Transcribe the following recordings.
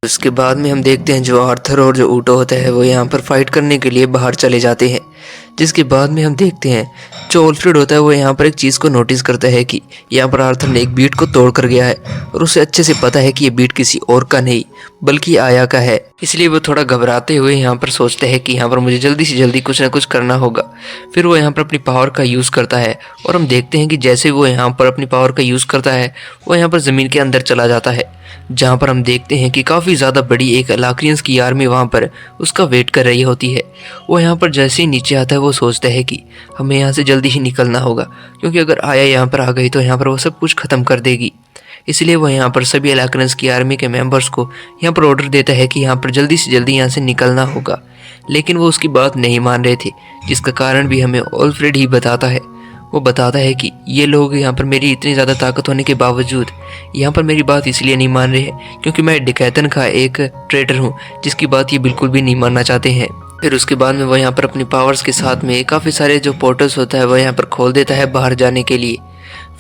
उसके बाद में हम देखते हैं जो आर्थर और जो ऊटो होता है वो यहाँ पर फाइट करने के लिए बाहर चले जाते हैं। जिसके बाद में हम देखते हैं जो ऑल्फ्रेड होता है वो यहाँ पर एक चीज़ को नोटिस करता है कि यहाँ पर आर्थर ने एक बीट को तोड़ कर गया है और उसे अच्छे से पता है कि ये बीट किसी और का नहीं बल्कि आया का है। इसलिए वो थोड़ा घबराते हुए यहाँ पर सोचता है कि यहाँ पर मुझे जल्दी से जल्दी कुछ ना कुछ करना होगा। फिर वो यहाँ पर अपनी पावर का यूज़ करता है और हम देखते हैं कि जैसे वो यहाँ पर अपनी पावर का यूज़ करता है वो यहाँ पर ज़मीन के अंदर चला जाता है, जहाँ पर हम देखते हैं कि काफ़ी ज़्यादा बड़ी एक लाक्रियंस की आर्मी वहाँ पर उसका वेट कर रही होती है। वो यहाँ पर जैसे ही नीचे आता है वो सोचता है कि हमें यहाँ से जल्दी ही निकलना होगा, क्योंकि अगर आया यहाँ पर आ गई तो यहाँ पर वो सब कुछ ख़त्म कर देगी। इसलिए वो यहाँ पर सभी लाक्रियंस की आर्मी के मेंबर्स को यहाँ पर ऑर्डर देता है कि यहाँ पर जल्दी से जल्दी यहाँ से निकलना होगा। लेकिन वो उसकी बात नहीं मान रहे थे, जिसका कारण भी हमें ऑल्फ्रेड ही बताता है। वो बताता है कि ये लोग यहाँ पर मेरी इतनी ज़्यादा ताकत होने के बावजूद यहाँ पर मेरी बात इसलिए नहीं मान रहे हैं क्योंकि मैं डिकैतन का एक ट्रेडर हूँ, जिसकी बात ये बिल्कुल भी नहीं मानना चाहते हैं। फिर उसके बाद में वो यहाँ पर अपनी पावर्स के साथ में काफ़ी सारे जो पोर्टल्स होता है वो यहाँ पर खोल देता है बाहर जाने के लिए।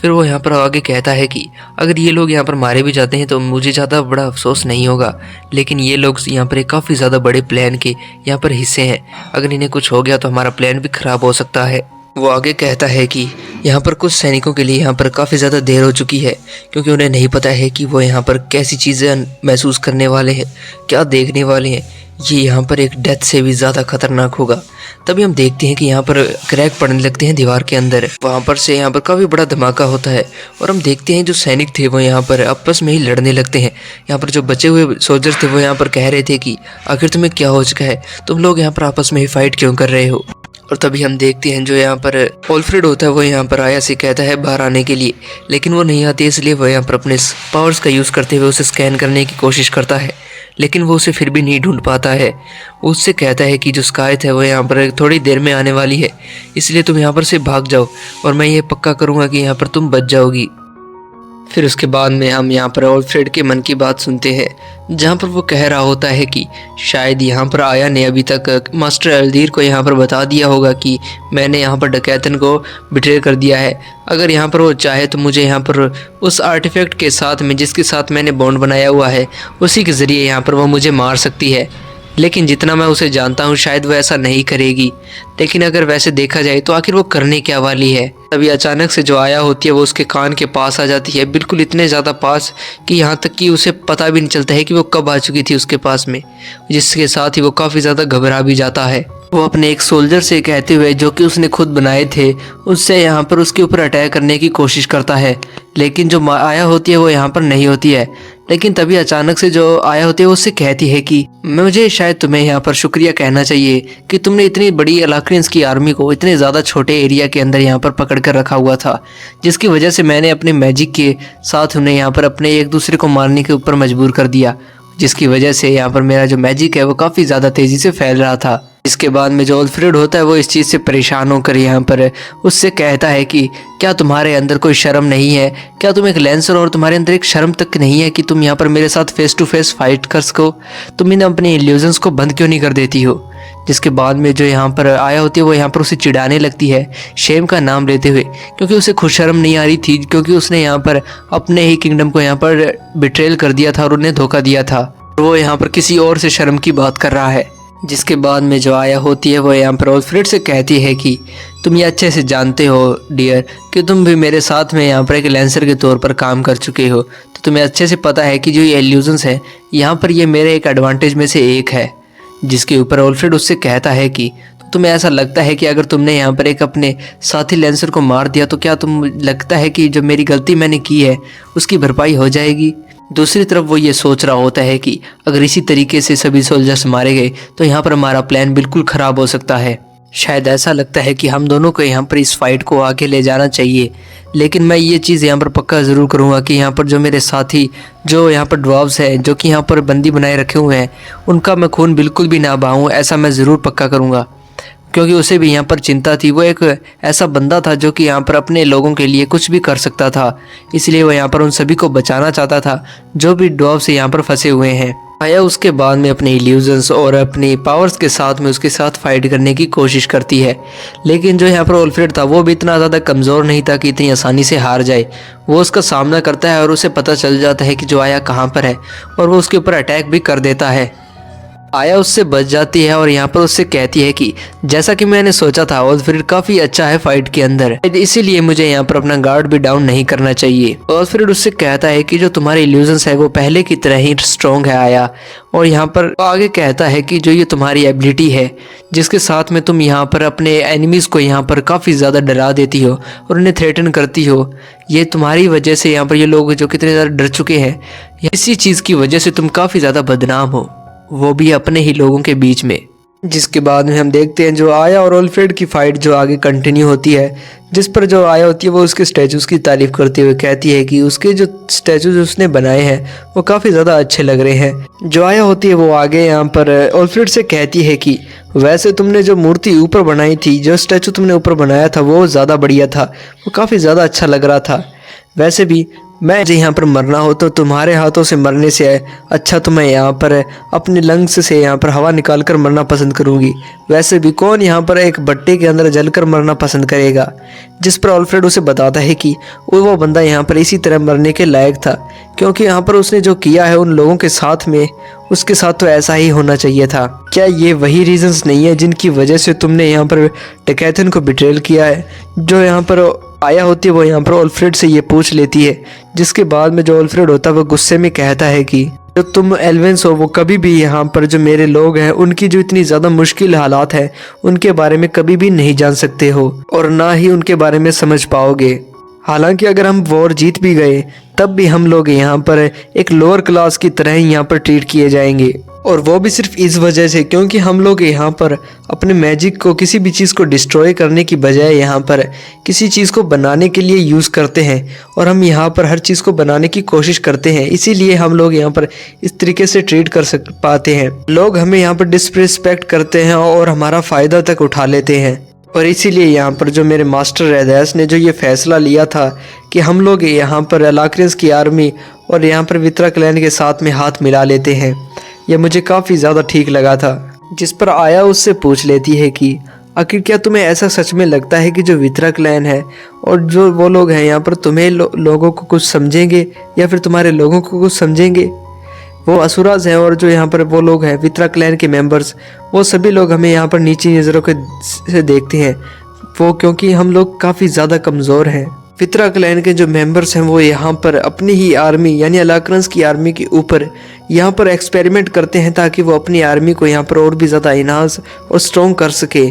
फिर वो यहाँ पर आगे कहता है कि अगर ये लोग यहाँ पर मारे भी जाते हैं तो मुझे ज़्यादा बड़ा अफसोस नहीं होगा, लेकिन ये लोग यहाँ पर एक काफ़ी ज़्यादा बड़े प्लान के यहाँ पर हिस्से हैं। अगर इन्हें कुछ हो गया तो हमारा प्लान भी ख़राब हो सकता है। वो आगे कहता है कि यहाँ पर कुछ सैनिकों के लिए यहाँ पर काफ़ी ज़्यादा देर हो चुकी है, क्योंकि उन्हें नहीं पता है कि वो यहाँ पर कैसी चीज़ें महसूस करने वाले हैं, क्या देखने वाले हैं। ये यहाँ पर एक डेथ से भी ज़्यादा खतरनाक होगा। तभी हम देखते हैं कि यहाँ पर क्रैक पड़ने लगते हैं दीवार के अंदर। वहाँ पर से यहाँ पर काफ़ी बड़ा धमाका होता है और हम देखते हैं जो सैनिक थे वो यहाँ पर आपस में ही लड़ने लगते हैं। यहाँ पर जो बचे हुए सोल्जर्स थे वो यहाँ पर कह रहे थे कि आखिर तुम्हें क्या हो चुका है, तुम लोग यहाँ पर आपस में ही फाइट क्यों कर रहे हो। और तभी हम देखते हैं जो यहाँ पर ऑल्फ्रेड होता है वो यहाँ पर आया से कहता है बाहर आने के लिए, लेकिन वो नहीं आती, इसलिए वो यहाँ पर अपने पावर्स का यूज़ करते हुए उसे स्कैन करने की कोशिश करता है, लेकिन वो उसे फिर भी नहीं ढूंढ पाता है। वो उससे कहता है कि जो स्काइथ है वो यहाँ पर थोड़ी देर में आने वाली है, इसलिए तुम यहाँ पर से भाग जाओ और मैं ये पक्का करूँगा कि यहाँ पर तुम बच जाओगी। फिर उसके बाद में हम यहाँ पर ऑल्फ्रेड के मन की बात सुनते हैं, जहाँ पर वो कह रहा होता है कि शायद यहाँ पर आया ने अभी तक मास्टर एल्दीर को यहाँ पर बता दिया होगा कि मैंने यहाँ पर डकैतन को बिट्रे कर दिया है। अगर यहाँ पर वो चाहे तो मुझे यहाँ पर उस आर्टिफैक्ट के साथ में जिसके साथ मैंने बॉन्ड बनाया हुआ है उसी के ज़रिए यहाँ पर वो मुझे मार सकती है, लेकिन जितना मैं उसे जानता हूँ शायद वो ऐसा नहीं करेगी। लेकिन अगर वैसे देखा जाए तो आखिर वो करने क्या वाली है। तभी अचानक से जो आया होती है वो उसके कान के पास आ जाती है, बिल्कुल इतने ज़्यादा पास कि यहाँ तक कि उसे पता भी नहीं चलता है कि वो कब आ चुकी थी उसके पास में, जिसके साथ ही वो काफ़ी ज़्यादा घबरा भी जाता है। वो अपने एक सोल्जर से कहते हुए जो कि उसने खुद बनाए थे उससे यहाँ पर उसके ऊपर अटैक करने की कोशिश करता है, लेकिन जो आया होती है वो यहाँ पर नहीं होती है। लेकिन तभी अचानक से जो आया होती है उससे कहती है कि मुझे शायद तुम्हें यहाँ पर शुक्रिया कहना चाहिए कि तुमने इतनी बड़ी अलाक्रियंस की आर्मी को इतने ज़्यादा छोटे एरिया के अंदर यहाँ पर पकड़ कर रखा हुआ था, जिसकी वजह से मैंने अपने मैजिक के साथ उन्हें यहाँ पर अपने एक दूसरे को मारने के ऊपर मजबूर कर दिया, जिसकी वजह से यहाँ पर मेरा जो मैजिक है वो काफ़ी ज़्यादा तेज़ी से फैल रहा था। इसके बाद में जो ऑल्फ्रेड होता है वो इस चीज़ से परेशान होकर यहाँ पर उससे कहता है कि क्या तुम्हारे अंदर कोई शर्म नहीं है, क्या तुम एक लैंसर और तुम्हारे अंदर एक शर्म तक नहीं है कि तुम यहाँ पर मेरे साथ फेस टू फेस फाइट कर सको, तुम इन अपने इल्यूजन्स को बंद क्यों नहीं कर देती हो। जिसके बाद में जो यहाँ पर आया होती है वो यहाँ पर उसे चिढ़ाने लगती है शेम का नाम लेते हुए, क्योंकि उसे खुद शर्म नहीं आ रही थी, क्योंकि उसने यहाँ पर अपने ही किंगडम को यहाँ पर बिट्रेल कर दिया था और उन्हें धोखा दिया था। वो यहाँ पर किसी और से शर्म की बात कर रहा है। जिसके बाद में जो आया होती है वो यहाँ पर ऑल्फ्रेड से कहती है कि तुम ये अच्छे से जानते हो डियर कि तुम भी मेरे साथ में यहाँ पर एक लैंसर के तौर पर काम कर चुके हो, तो तुम्हें अच्छे से पता है कि जो ये इल्यूजन्स है यहाँ पर ये मेरे एक एडवांटेज में से एक है। जिसके ऊपर ऑल्फ्रेड उससे कहता है कि तो तुम्हें ऐसा लगता है कि अगर तुमने यहाँ पर एक अपने साथी लैंसर को मार दिया तो क्या तुम लगता है कि जो मेरी गलती मैंने की है उसकी भरपाई हो जाएगी। दूसरी तरफ वो ये सोच रहा होता है कि अगर इसी तरीके से सभी सोल्जर्स मारे गए तो यहाँ पर हमारा प्लान बिल्कुल ख़राब हो सकता है। शायद ऐसा लगता है कि हम दोनों को यहाँ पर इस फाइट को आगे ले जाना चाहिए, लेकिन मैं ये चीज़ यहाँ पर पक्का ज़रूर करूँगा कि यहाँ पर जो मेरे साथी जो यहाँ पर ड्वार्व्स हैं जो कि यहाँ पर बंदी बनाए रखे हुए हैं उनका मैं खून बिल्कुल भी ना बहाऊँ, ऐसा मैं ज़रूर पक्का करूँगा। क्योंकि उसे भी यहाँ पर चिंता थी, वो एक ऐसा बंदा था जो कि यहाँ पर अपने लोगों के लिए कुछ भी कर सकता था, इसलिए वो यहाँ पर उन सभी को बचाना चाहता था जो भी ड्वार्व्स यहाँ पर फंसे हुए हैं। आया उसके बाद में अपने इल्यूजन्स और अपनी पावर्स के साथ में उसके साथ फाइट करने की कोशिश करती है, लेकिन जो यहाँ पर ओल्फ्रेड था वो भी इतना ज़्यादा कमज़ोर नहीं था कि इतनी आसानी से हार जाए। वो उसका सामना करता है और उसे पता चल जाता है कि जो आया कहाँ पर है, और वो उसके ऊपर अटैक भी कर देता है। आया उससे बच जाती है और यहाँ पर उससे कहती है कि जैसा कि मैंने सोचा था ओल्फ्रेड काफ़ी अच्छा है फाइट के अंदर, इसीलिए मुझे यहाँ पर अपना गार्ड भी डाउन नहीं करना चाहिए। ओल्फ्रेड उससे कहता है कि जो तुम्हारे इल्यूजन्स है वो पहले की तरह ही स्ट्रॉन्ग है आया, और यहाँ पर आगे कहता है कि जो ये तुम्हारी एबिलिटी है जिसके साथ में तुम यहाँ पर अपने एनिमीज़ को यहाँ पर काफ़ी ज़्यादा डरा देती हो और उन्हें थ्रेटन करती हो, ये तुम्हारी वजह से यहाँ पर ये लोग जो कितने ज़्यादा डर चुके हैं, इसी चीज़ की वजह से तुम काफ़ी ज़्यादा बदनाम हो, वो भी अपने ही लोगों के बीच में। जिसके बाद में हम देखते हैं जो आया और ओल्फ्रेड की फाइट जो आगे कंटिन्यू होती है, जिस पर जो आया होती है वो उसके स्टैचूज़ की तारीफ करते हुए कहती है कि उसके जो स्टैचूज उसने बनाए हैं वो काफ़ी ज़्यादा अच्छे लग रहे हैं। जो आया होती है वो आगे यहाँ पर ओल्फ्रेड से कहती है कि वैसे तुमने जो मूर्ति ऊपर बनाई थी, जो स्टैचू तुमने ऊपर बनाया था वो ज़्यादा बढ़िया था, वो काफ़ी ज़्यादा अच्छा लग रहा था। वैसे भी मैं यहाँ पर मरना हो तो तुम्हारे हाथों से मरने से अच्छा तो मैं यहाँ पर अपने लंग्स से यहाँ पर हवा निकाल कर मरना पसंद करूँगी। वैसे भी कौन यहाँ पर एक भट्टे के अंदर जलकर मरना पसंद करेगा। जिस पर ओल्फ्रेड उसे बताता है कि वो बंदा यहाँ पर इसी तरह मरने के लायक था, क्योंकि यहाँ पर उसने जो किया है उन लोगों के साथ में, उसके साथ तो ऐसा ही होना चाहिए था। क्या ये वही रीजंस नहीं है जिनकी वजह से तुमने यहाँ पर डकैतन को बिट्रेल किया है? जो यहाँ पर आया होती है वो यहाँ पर ओल्फ्रेड से ये पूछ लेती है, जिसके बाद में जो ओल्फ्रेड होता है वो गुस्से में कहता है कि जो तुम एल्वेंस हो वो कभी भी यहाँ पर जो मेरे लोग हैं उनकी जो इतनी ज़्यादा मुश्किल हालात हैं उनके बारे में कभी भी नहीं जान सकते हो और ना ही उनके बारे में समझ पाओगे। हालांकि अगर हम वॉर जीत भी गए तब भी हम लोग यहाँ पर एक लोअर क्लास की तरह ही यहाँ पर ट्रीट किए जाएंगे, और वो भी सिर्फ इस वजह से क्योंकि हम लोग यहाँ पर अपने मैजिक को किसी भी चीज़ को डिस्ट्रॉय करने की बजाय यहाँ पर किसी चीज़ को बनाने के लिए यूज़ करते हैं, और हम यहाँ पर हर चीज़ को बनाने की कोशिश करते हैं। इसीलिए हम लोग यहाँ पर इस तरीके से ट्रीट कर पाते हैं। लोग हमें यहाँ पर डिसरिस्पेक्ट करते हैं और हमारा फ़ायदा तक उठा लेते हैं, और इसीलिए यहाँ पर जो मेरे मास्टर रेदैस ने जो ये फैसला लिया था कि हम लोग यहाँ पर अलाक्रियंस की आर्मी और यहाँ पर वित्रा क्लैन के साथ में हाथ मिला लेते हैं, यह मुझे काफ़ी ज़्यादा ठीक लगा था। जिस पर आया उससे पूछ लेती है कि आखिर क्या तुम्हें ऐसा सच में लगता है कि जो वित्रा क्लैन है और जो वो लोग हैं यहाँ पर तुम्हें लोगों को कुछ समझेंगे या फिर तुम्हारे लोगों को कुछ समझेंगे? वो असुराज हैं और जो यहाँ पर वो लोग हैं वित्रा क्लैन के मेंबर्स, वो सभी लोग हमें यहाँ पर नीची नज़रों से देखते हैं, वो क्योंकि हम लोग काफ़ी ज़्यादा कमज़ोर हैं। वित्रा क्लैन के जो मेंबर्स हैं वो यहाँ पर अपनी ही आर्मी यानी अलाक्रेंस की आर्मी के ऊपर यहाँ पर एक्सपेरिमेंट करते हैं ताकि वो अपनी आर्मी को यहाँ पर और भी ज़्यादा इनहांस और स्ट्रॉन्ग कर सके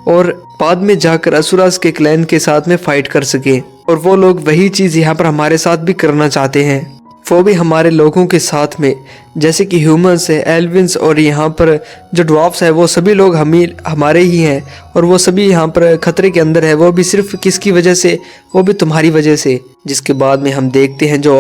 और बाद में जाकर असुराज के क्लैन के साथ में फाइट कर सके। और वो लोग वही चीज़ यहाँ पर हमारे साथ भी करना चाहते हैं, वो भी हमारे लोगों के साथ में, जैसे कि ह्यूमंस है, एल्विन्स और यहाँ पर जो ड्वार्फ्स है वो सभी लोग हमारे ही हैं, और वो सभी यहाँ पर खतरे के अंदर है। वो भी सिर्फ किसकी वजह से? वो भी तुम्हारी वजह से। जिसके बाद में हम देखते हैं जो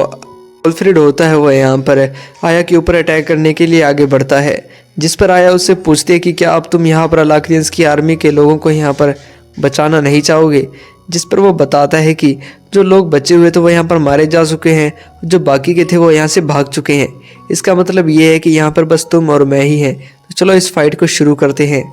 ओल्फ्रेड होता है वो यहाँ पर आया के ऊपर अटैक करने के लिए आगे बढ़ता है, जिस पर आया उससे पूछते हैं कि क्या अब तुम यहाँ पर अलाक्रियंस की आर्मी के लोगों को यहाँ पर बचाना नहीं चाहोगे? जिस पर वो बताता है कि जो लोग बचे हुए थे वो यहाँ पर मारे जा चुके हैं, जो बाकी के थे वो यहाँ से भाग चुके हैं। इसका मतलब ये है कि यहाँ पर बस तुम और मैं ही हैं, तो चलो इस फाइट को शुरू करते हैं।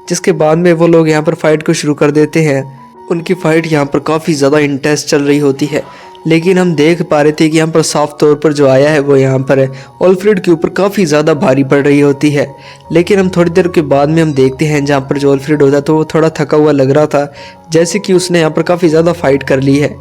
जिसके बाद में वो लोग यहाँ पर फाइट को शुरू कर देते हैं। उनकी फाइट यहाँ पर काफ़ी ज़्यादा इंटेंस चल रही होती है, लेकिन हम देख पा रहे थे कि यहाँ पर साफ तौर पर जो आया है वो यहाँ पर ओल्फ्रेड के ऊपर काफ़ी ज़्यादा भारी पड़ रही होती है। लेकिन हम थोड़ी देर के बाद में हम देखते हैं जहाँ पर जो ओल्फ्रेड होता है तो वो थोड़ा थका हुआ लग रहा था, जैसे कि उसने यहाँ पर काफ़ी ज़्यादा फाइट कर ली है।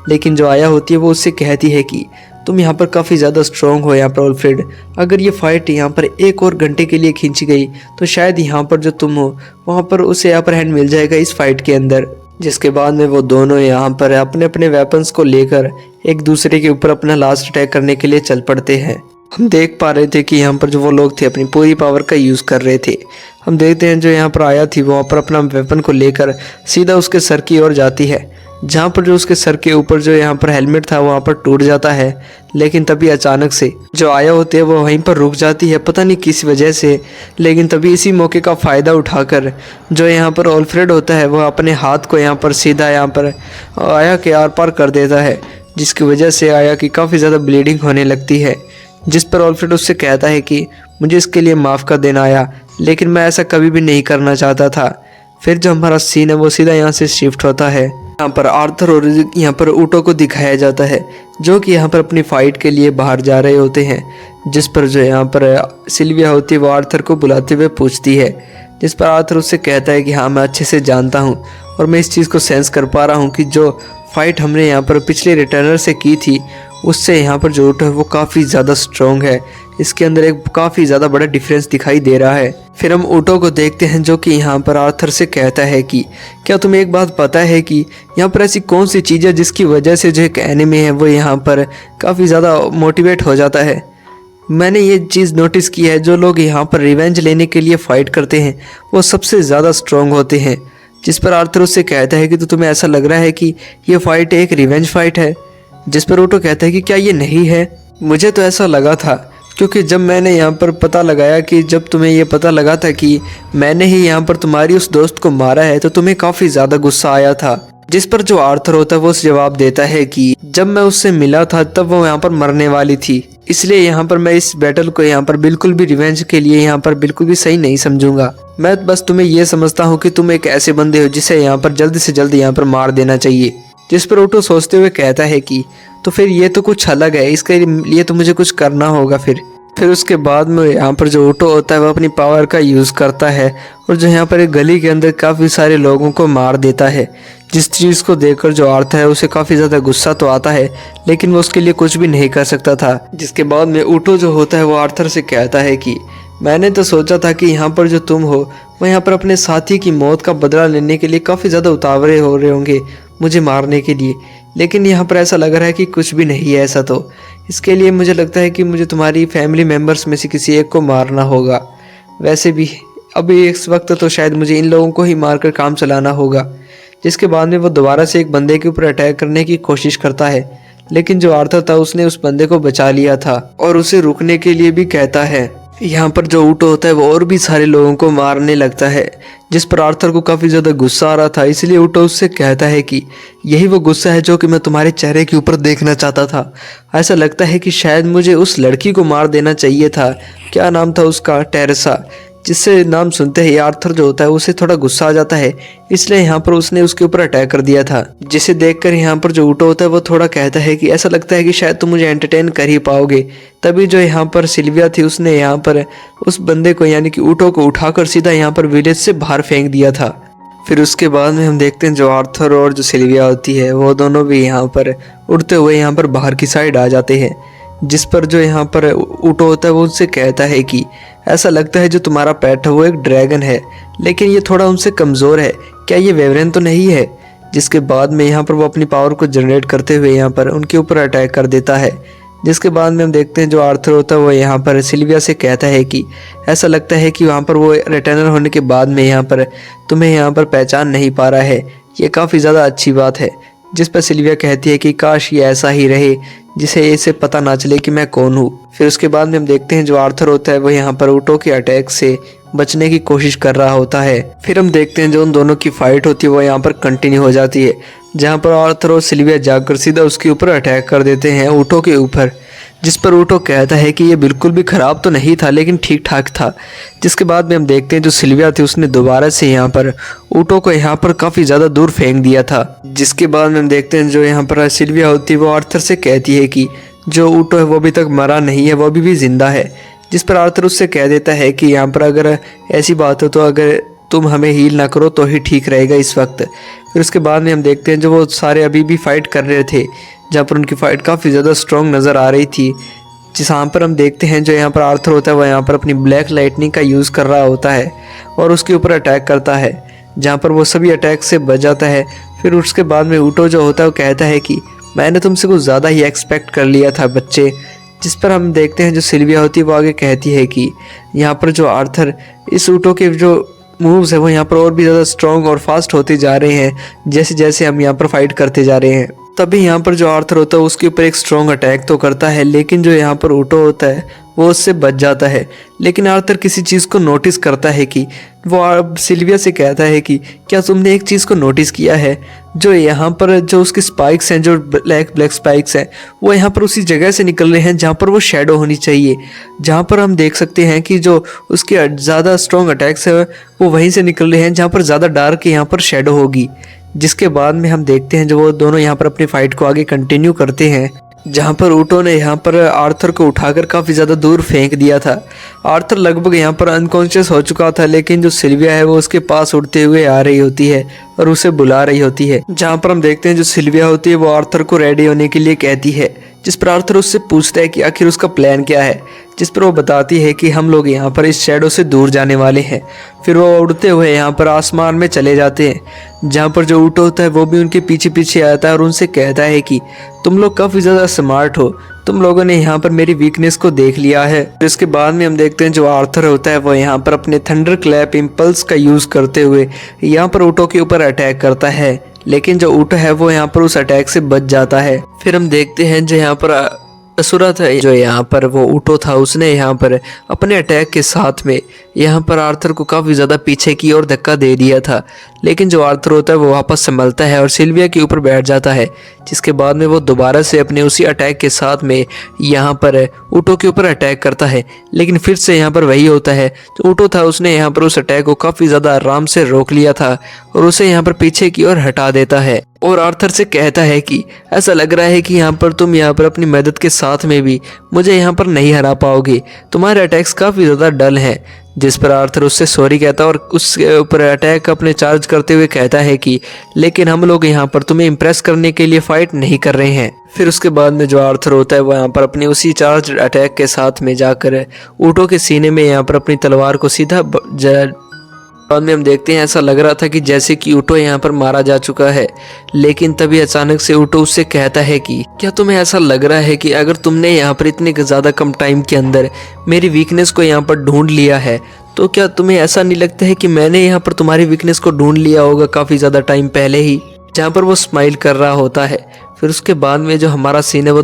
लेकिन जो आया होती है वो उससे कहती है कि तुम यहाँ पर काफ़ी ज़्यादा स्ट्रॉन्ग हो यहाँ पर ओल्फ्रेड, अगर ये फाइट यहाँ पर 1 और घंटे के लिए खींची गई तो शायद यहाँ पर जो तुम हो वहाँ पर उसे अपर हैंड मिल जाएगा इस फाइट के अंदर। जिसके बाद में वो दोनों यहाँ पर अपने अपने वेपन्स को लेकर एक दूसरे के ऊपर अपना लास्ट अटैक करने के लिए चल पड़ते हैं। हम देख पा रहे थे कि यहाँ पर जो वो लोग थे अपनी पूरी पावर का यूज़ कर रहे थे। हम देखते हैं जो यहाँ पर आया थी वो वहाँ पर अपना वेपन को लेकर सीधा उसके सर की ओर जाती है, जहाँ पर जो उसके सर के ऊपर जो यहाँ पर हेलमेट था वहाँ पर टूट जाता है। लेकिन तभी अचानक से जो आया होते हैं वो वहीं पर रुक जाती है, पता नहीं किस वजह से। लेकिन तभी इसी मौके का फ़ायदा उठाकर जो यहाँ पर ओल्फ्रेड होता है वो अपने हाथ को यहाँ पर सीधा यहाँ पर आया के आर पार कर देता है, जिसकी वजह से आया की काफ़ी ज़्यादा ब्लीडिंग होने लगती है। जिस पर ओल्फ्रेड उससे कहता है कि मुझे इसके लिए माफ़ कर देना आया, लेकिन मैं ऐसा कभी भी नहीं करना चाहता था। फिर जो हमारा सीन है वो सीधा यहाँ से शिफ्ट होता है। यहाँ पर आर्थर और यहाँ पर ऊटो को दिखाया जाता है जो कि यहाँ पर अपनी फ़ाइट के लिए बाहर जा रहे होते हैं, जिस पर जो यहाँ पर सिल्विया होती है वो आर्थर को बुलाते हुए पूछती है, जिस पर आर्थर उससे कहता है कि हाँ मैं अच्छे से जानता हूँ और मैं इस चीज़ को सेंस कर पा रहा हूँ कि जो फ़ाइट हमने यहाँ पर पिछले रिटर्नर से की थी उससे यहाँ पर जो ऊटो है वो काफ़ी ज़्यादा स्ट्रॉन्ग है। इसके अंदर एक काफ़ी ज़्यादा बड़ा डिफरेंस दिखाई दे रहा है। फिर हम ऊटो को देखते हैं जो कि यहाँ पर आर्थर से कहता है कि क्या तुम्हें एक बात पता है कि यहाँ पर ऐसी कौन सी चीज़ है जिसकी वजह से जो एक एनिमे है वो यहाँ पर काफ़ी ज़्यादा मोटिवेट हो जाता है। मैंने ये चीज़ नोटिस की है, जो लोग यहाँ पर रिवेंज लेने के लिए फ़ाइट करते हैं वो सबसे ज़्यादा स्ट्रॉन्ग होते हैं। जिस पर आर्थर उससे कहता है कि तो तुम्हें ऐसा लग रहा है कि ये फ़ाइट एक रिवेंज फ़ाइट है, जिस पर ऊटो कहता है कि क्या ये नहीं है। मुझे तो ऐसा लगा था, क्योंकि जब मैंने यहाँ पर पता लगाया कि जब तुम्हें ये पता लगा था कि मैंने ही यहाँ पर तुम्हारी उस दोस्त को मारा है तो तुम्हें काफ़ी ज़्यादा गुस्सा आया था। जिस पर जो आर्थर होता है वो उस जवाब देता है कि जब मैं उससे मिला था तब वो यहाँ पर मरने वाली थी, इसलिए यहाँ पर मैं इस बैटल को यहाँ पर बिल्कुल भी रिवेंज के लिए यहाँ पर बिल्कुल भी सही नहीं समझूंगा। मैं बस तुम्हें ये समझता हूँ कि तुम एक ऐसे बंदे हो जिसे यहाँ पर जल्द से जल्द यहाँ पर मार देना चाहिए। जिस पर ऊटो सोचते हुए कहता है कि तो फिर ये तो कुछ अलग है, इसके लिए तो मुझे कुछ करना होगा। फिर उसके बाद में यहाँ पर जो ऊटो होता है वो अपनी पावर का यूज़ करता है और जो यहाँ पर एक गली के अंदर काफ़ी सारे लोगों को मार देता है। जिस चीज़ को देखकर जो आर्थर है उसे काफ़ी ज़्यादा गुस्सा तो आता है, लेकिन वो उसके लिए कुछ भी नहीं कर सकता था। जिसके बाद में ऊटो जो होता है वो आर्थर से कहता है कि मैंने तो सोचा था कि यहाँ पर जो तुम हो वो यहाँ पर अपने साथी की मौत का बदला लेने के लिए काफ़ी ज़्यादा उतावले हो रहे होंगे मुझे मारने के लिए, लेकिन यहाँ पर ऐसा लग रहा है कि कुछ भी नहीं है ऐसा। तो इसके लिए मुझे लगता है कि मुझे तुम्हारी फैमिली मेम्बर्स में से किसी एक को मारना होगा। वैसे भी अभी इस वक्त तो शायद मुझे इन लोगों को ही मारकर काम चलाना होगा। जिसके बाद में वो दोबारा से एक बंदे के ऊपर अटैक करने की कोशिश करता है, लेकिन जो आर्थर था उसने उस बंदे को बचा लिया था और उसे रुकने के लिए भी कहता है। यहाँ पर जो ऊटो होता है वो और भी सारे लोगों को मारने लगता है, जिस पर आर्थर को काफ़ी ज़्यादा गुस्सा आ रहा था। इसलिए ऊटो उससे कहता है कि यही वो गुस्सा है जो कि मैं तुम्हारे चेहरे के ऊपर देखना चाहता था। ऐसा लगता है कि शायद मुझे उस लड़की को मार देना चाहिए था, क्या नाम था उसका, टेरेसा, जिससे नाम सुनते ही आर्थर जो होता है उसे थोड़ा गुस्सा आ जाता है, इसलिए यहाँ पर उसने उसके ऊपर अटैक कर दिया था। जिसे देखकर यहाँ पर जो ऊटो होता है वो थोड़ा कहता है कि ऐसा लगता है कि शायद तुम मुझे एंटरटेन कर ही पाओगे। तभी जो यहाँ पर सिल्विया थी उसने यहाँ पर उस बंदे को यानी कि ऊटो को उठाकर सीधा यहाँ पर विलेज से बाहर फेंक दिया था। फिर उसके बाद में हम देखते हैं जो आर्थर और जो सिल्विया होती है वो दोनों भी यहाँ पर उड़ते हुए यहाँ पर बाहर की साइड आ जाते हैं। जिस पर जो यहाँ पर ऊटो होता है वो उनसे कहता है कि ऐसा लगता है जो तुम्हारा पेट है वो एक ड्रैगन है, लेकिन ये थोड़ा उनसे कमज़ोर है, क्या ये वेवरेन तो नहीं है। जिसके बाद में यहाँ पर वो अपनी पावर को जनरेट करते हुए यहाँ पर उनके ऊपर अटैक कर देता है। जिसके बाद में हम देखते हैं जो आर्थर होता है वो यहाँ पर सिल्विया से कहता है कि ऐसा लगता है कि वहाँ पर वो रिटर्नर होने के बाद में यहाँ पर तुम्हें यहाँ पर पहचान नहीं पा रहा है, ये काफ़ी ज़्यादा अच्छी बात है। जिस पर सिल्विया कहती है कि काश ये ऐसा ही रहे जिसे इसे पता ना चले कि मैं कौन हूँ। फिर उसके बाद में हम देखते हैं जो आर्थर होता है वो यहाँ पर ऊटो के अटैक से बचने की कोशिश कर रहा होता है। फिर हम देखते हैं जो उन दोनों की फाइट होती है वो यहाँ पर कंटिन्यू हो जाती है, जहाँ पर आर्थर और सिल्विया जाकर सीधा उसके ऊपर अटैक कर देते हैं ऊटो के ऊपर। जिस पर ऊटो कहता है कि ये बिल्कुल भी ख़राब तो नहीं था लेकिन ठीक ठाक था। जिसके बाद में हम देखते हैं जो सिल्विया थी उसने दोबारा से यहाँ पर ऊटो को यहाँ पर काफ़ी ज़्यादा दूर फेंक दिया था। जिसके बाद में हम देखते हैं जो यहाँ पर सिल्विया होती है वो आर्थर से कहती है कि जो ऊटो है वो अभी तक मरा नहीं है, वो अभी भी ज़िंदा है। जिस पर आर्थर उससे कह देता है कि यहाँ पर अगर ऐसी बात हो तो अगर तुम हमें हील ना करो तो ही ठीक रहेगा इस वक्त। फिर उसके बाद में हम देखते हैं जो वो सारे अभी भी फाइट कर रहे थे, जहाँ पर उनकी फ़ाइट काफ़ी ज़्यादा स्ट्रॉन्ग नज़र आ रही थी। जहाँ पर हम देखते हैं जो यहाँ पर आर्थर होता है वो यहाँ पर अपनी ब्लैक लाइटनिंग का यूज़ कर रहा होता है और उसके ऊपर अटैक करता है, जहाँ पर वो सभी अटैक से बच जाता है। फिर उसके बाद में ऊटो जो होता है वो कहता है कि मैंने तुमसे कुछ ज़्यादा ही एक्सपेक्ट कर लिया था बच्चे। जिस पर हम देखते हैं जो सिल्विया होती है वो आगे कहती है कि यहाँ पर जो आर्थर इस ऊटो के जो मूव्स है वो यहाँ पर और भी ज़्यादा स्ट्रॉन्ग और फास्ट होते जा रहे हैं जैसे जैसे हम यहाँ पर फाइट करते जा रहे हैं। तभी यहाँ पर जो आर्थर होता है उसके ऊपर एक स्ट्रॉन्ग अटैक तो करता है, लेकिन जो यहाँ पर ऊटो होता है वो उससे बच जाता है। लेकिन आर्थर किसी चीज़ को नोटिस करता है कि वो सिल्विया से कहता है कि क्या तुमने एक चीज़ को नोटिस किया है, जो यहाँ पर जो उसके स्पाइक्स हैं, जो ब्लैक ब्लैक स्पाइक्स हैं, वो यहाँ पर उसी जगह से निकल रहे हैं जहाँ पर वो शैडो होनी चाहिए। जहाँ पर हम देख सकते हैं कि जो उसके ज़्यादा स्ट्रॉन्ग अटैक्स है वो वहीं से निकल रहे हैं जहाँ पर ज़्यादा डार्क यहाँ पर शैडो होगी। जिसके बाद में हम देखते हैं जो वो दोनों यहाँ पर अपनी फाइट को आगे कंटिन्यू करते हैं, जहाँ पर ऊटो ने यहाँ पर आर्थर को उठाकर काफ़ी ज़्यादा दूर फेंक दिया था। आर्थर लगभग यहाँ पर अनकॉन्शियस हो चुका था, लेकिन जो सिल्विया है वो उसके पास उड़ते हुए आ रही होती है और उसे बुला रही होती है। जहाँ पर हम देखते हैं जो सिल्विया होती है वो आर्थर को रेडी होने के लिए कहती है, जिस पर आर्थर उससे पूछता है कि आखिर उसका प्लान क्या है, जिस पर वो बताती है कि हम लोग यहाँ पर इस शैडो से दूर जाने वाले हैं। फिर वो उड़ते हुए यहाँ पर आसमान में चले जाते हैं, जहाँ पर जो ऊँट होता है वो भी उनके पीछे पीछे आता है और उनसे कहता है कि तुम लोग काफ़ी ज़्यादा स्मार्ट हो, तुम लोगों ने यहाँ पर मेरी वीकनेस को देख लिया है। इसके बाद में हम देखते हैं जो आर्थर होता है वो यहाँ पर अपने थंडर क्लैप इम्पल्स का यूज़ करते हुए यहाँ पर ऊँटों के ऊपर अटैक करता है, लेकिन जो ऊँट है वो यहाँ पर उस अटैक से बच जाता है। फिर हम देखते हैं जो यहाँ पर असुरा था, जो यहाँ पर वो ऊँटो था, उसने यहाँ पर अपने अटैक के साथ में यहाँ पर आर्थर को काफ़ी ज़्यादा पीछे की ओर धक्का दे दिया था। लेकिन जो आर्थर होता है वो वापस संभलता है और सिल्विया के ऊपर बैठ जाता है, जिसके बाद में वो दोबारा से अपने उसी अटैक के साथ में यहाँ पर ऊँटो के ऊपर अटैक करता है। लेकिन फिर से यहाँ पर वही होता है, जो ऊँटो था उसने यहाँ पर उस अटैक को काफ़ी ज़्यादा आराम से रोक लिया था और उसे यहाँ पर पीछे की ओर हटा देता है और आर्थर से कहता है कि ऐसा लग रहा है कि यहाँ पर तुम यहाँ पर अपनी मदद के साथ में भी मुझे यहाँ पर नहीं हरा पाओगे, तुम्हारे अटैक्स काफ़ी ज़्यादा डल हैं। जिस पर आर्थर उससे सॉरी कहता है और उसके ऊपर अटैक अपने चार्ज करते हुए कहता है कि लेकिन हम लोग यहाँ पर तुम्हें इम्प्रेस करने के लिए फ़ाइट नहीं कर रहे हैं। फिर उसके बाद में जो आर्थर होता है वो यहाँ पर अपनी उसी चार्ज अटैक के साथ में जाकर ऊँटों के सीने में यहाँ पर अपनी तलवार को सीधा बाद में हम देखते हैं ऐसा लग रहा था कि जैसे कि ऊँटो यहाँ पर मारा जा चुका है। लेकिन तभी अचानक से ऊँटो उससे कहता है कि क्या तुम्हें ऐसा लग रहा है कि अगर तुमने यहाँ पर इतने ज़्यादा कम टाइम के अंदर मेरी वीकनेस को यहाँ पर ढूंढ लिया है, तो क्या तुम्हें ऐसा नहीं लगता है कि मैंने यहाँ पर तुम्हारी वीकनेस को ढूंढ लिया होगा काफ़ी ज़्यादा टाइम पहले ही। जहाँ पर वो स्माइल कर रहा होता है। फिर उसके बाद में जो हमारा सीन है वो